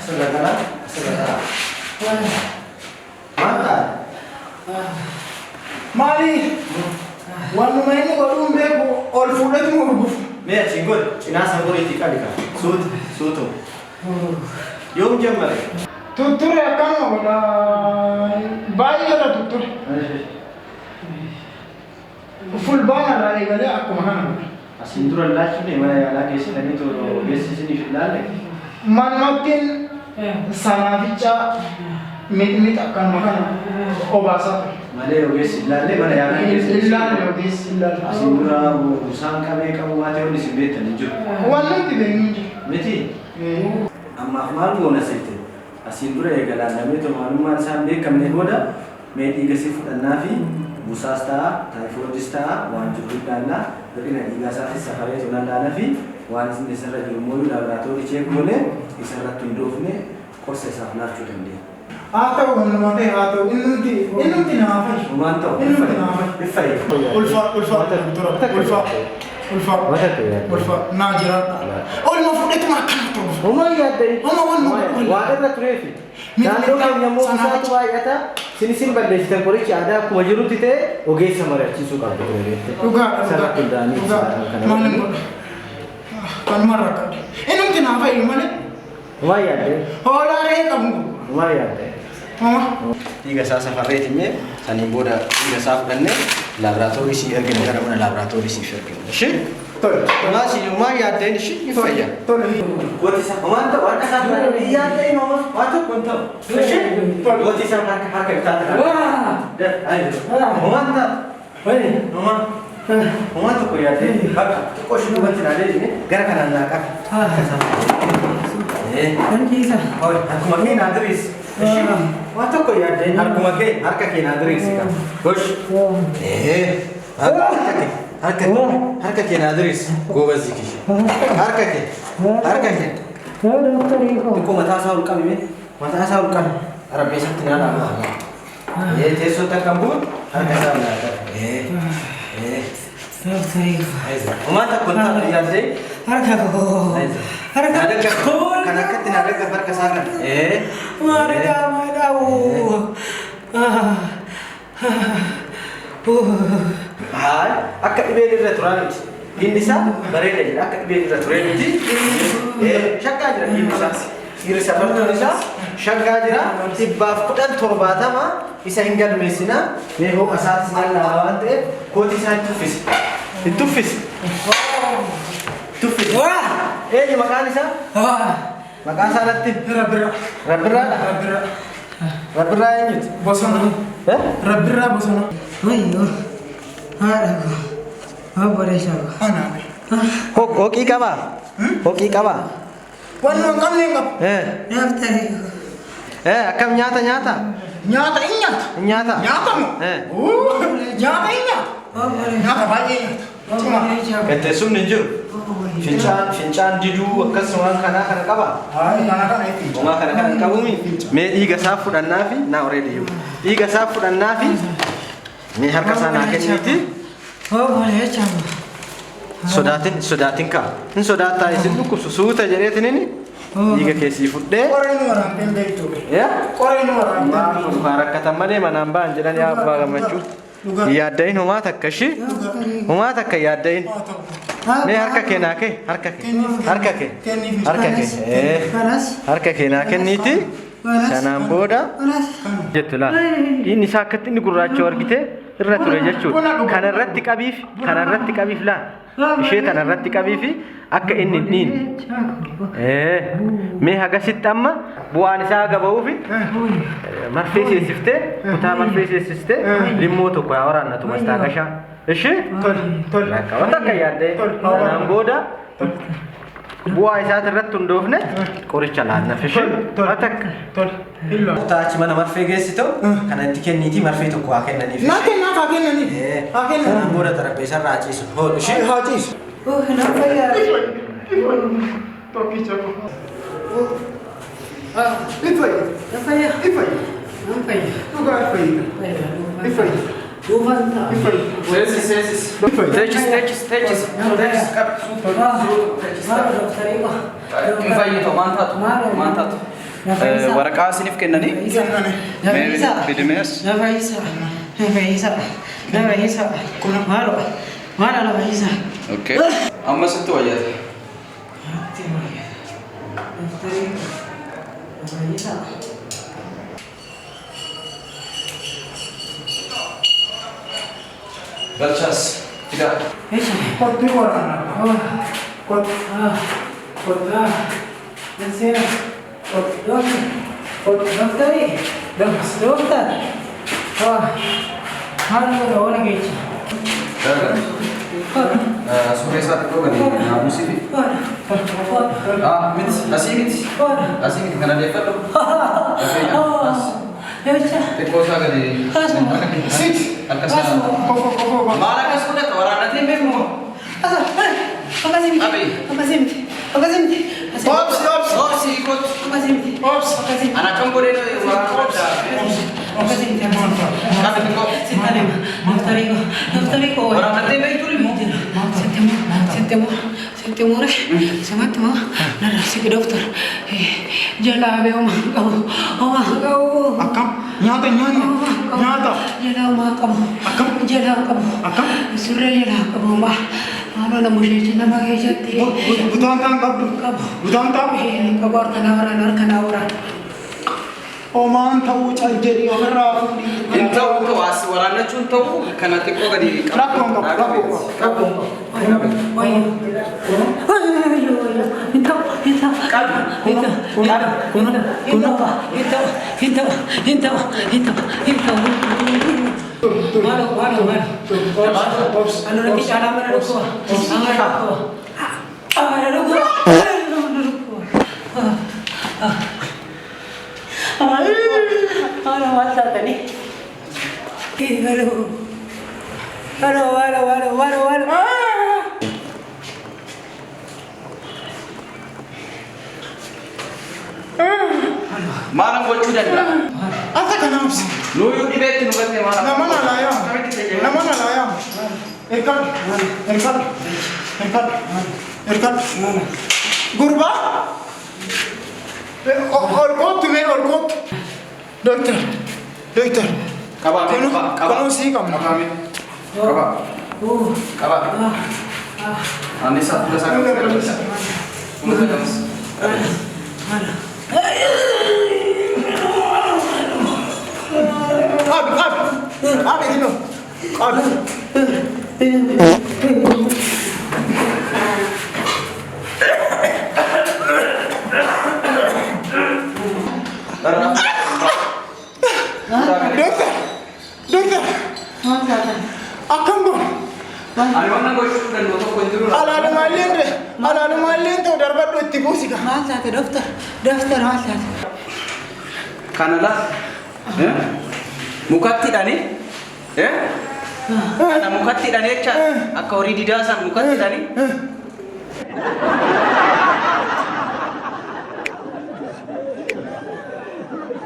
Saudara. Mata. Mali. Wanu maini wadumu beku olfuletu murugu. Mea cingol, cinasa politika dika. Sutu. Yom jemmare. Tuture akana wala bayi ada tuture. Full bana la igale akuma kana. Asindura lachi ne mana ya lagi sini tu besi sini filale. Manmatin sanavicha mit akan makana obasa. Male besi filale mana ya lagi Ilale besi ilale. Asindura usang kami kamu mati oni sibeta nijo. Wanu tibengi. Meti. Amma malu ona sete. Asindura ya galan nami to maluman sambe kamne boda. Meti gasi fudannafi. Busasta, typhoidista, waan jurudana, berina igasa safari tunandana fi, waan isarra jirmoyu laboratory check gone, isarra tundofne, korse safna chudande. Atau wanamate atau inunti naafai. Umanto. Inunti naafai. Ifai. Ulfa najira. Olma fudetu makan tu. Uma yadai. Uma Waada trefi. Nando nyamu satu ayata. Sini badai kori ada kuajiru tite oge samara cisu kabu rete. Uga. Sangat kudani. Malam. Kan maraka. Inunti naafai male. Uma yadai. Hola re kamu. Uma yadai. Mama. Tiga safari timnya, saning boda tiga saf danne laboratori si ergen negara mana laboratori si ergen. Shi? Tol. Masih cuma ya ada shi ifaya. Tol. Buat isa mantap, warna safari iya deh mama, mantap mantap. Shi? Buat isa harga kita. Wah, dah ayo. Mantap. Hei, mama. Mantap kau ya deh. Bak, kau sih buat tidak ada ini. Gara-gara nak kak. Kan kisah. Oh, aku makin adris. Waktu kau ya deh, aku makin harga kena adris kan. Push. Harka ke nadris gobe ziki harka ke ko mata saul kam me mata saul kam arabe sakti nana te so ta kambu harka saul na mata konta ya de harka ada ka kana katin ada ka harka sana Akka ibeli restoran Indisa barele akka ibeli restoran shakka jira Indisa irisa Indisa shakka jira tibbaaf kudan torbaatama isa hingal meesina meeho asaas alla wante kooti isaan tuffis wah maqaan isa maqaan sanatti rabbira eenyuti Bosona. Rabbira bosona. Ayo. Harago. Abore shago. Ana. Hoki kaba? Hoki kaba? Wanu kamne ngap. Naftari. Akam nyata. Nyata inyat. Nyata. Nyata mo. Nyata inyat. Nyata baye. Cuma. Kete sumni jur. Fincan didu akasuman kana kaba. Kana itu. Oma kana kabumi. Me iga safu dan nafi na already. Iga safu dan nafi. Me harka sana keniti. Boleh shago. Sodatin ka. Sodata isin ku susuta jaretin ini. Iga kesi fudde. Orang orang pembe itu. Ya? Orang orang. Barakatan male manamba anjalan ya abba gamachu. Yaadain huma takkashi. Huma takka yaadain. Me harka ke. Harka ke na kenniti. Sanaan booda jettula. Inni saakatti inni gurraacha argite irra ture jechuudha. Kanarratti qabiif laa. Ishee tanarratti qabiifi akka inni niin. Mee hagasitti amma bu'aan isaa gaba'uufi marfee seessiftee kutaa marfee seessistee limmoo tokko yaa waraannatu mastaaqashaa. Ishee wanta akka yaaddee sanaan booda bu'aa isaati irratti hundoofne qoricha laannaaf ishee watakka. Kutaachi mana marfee geessitu kanatti kenniitii marfee tokko haa kennaniif. Naa kennaniif. Sanaan booda xarapheessaa irraa ciisu. Hoodhu ishee Haa ciisu. Kenapa ya? Toki cakap. Itu ya. Apa ya? Apa ya? Juga apa ya? Apa ya? Luvanta. Tesis. Tesis. Maro, dokter Igo. Vai, mantap. waraqaa isiniif kennanii bidimees okay amma sitti wayyata balchas tidak Kotti warana. Kot. Kot. Nasira. Kot. Kot. Daftari. Daftar. Halo, orang kecil. sore saat itu kan di sini mit asih mit karena dia kan Eko saga di Sit. atas Koko. mana kan sudah orang nanti memang Ops. oh si ikut Ops. anak campur itu orang ada orang nanti baik tuh lima Akam. Nyata. Oman tahu jadi orang. itu as warna cunto karena teko gadi Rakong. Malam buat cudan lah. Asa kanams. Nuyu di beti nubatnya malam. Nama layam. Erkat. Gurba. Orkot. Dokter. Kaba. Kono sih kamu. Kaba. Anissa sudah sangat. Abi dino. Abi. Dokter. Akam bon. Ada mana gue sudah nonton kau itu Ala ada malin tuh darbat dua tipu sih kan. Daftar masalah. Kanada, mukati dani, ada mukati dani cak, akau di dasar mukati dani.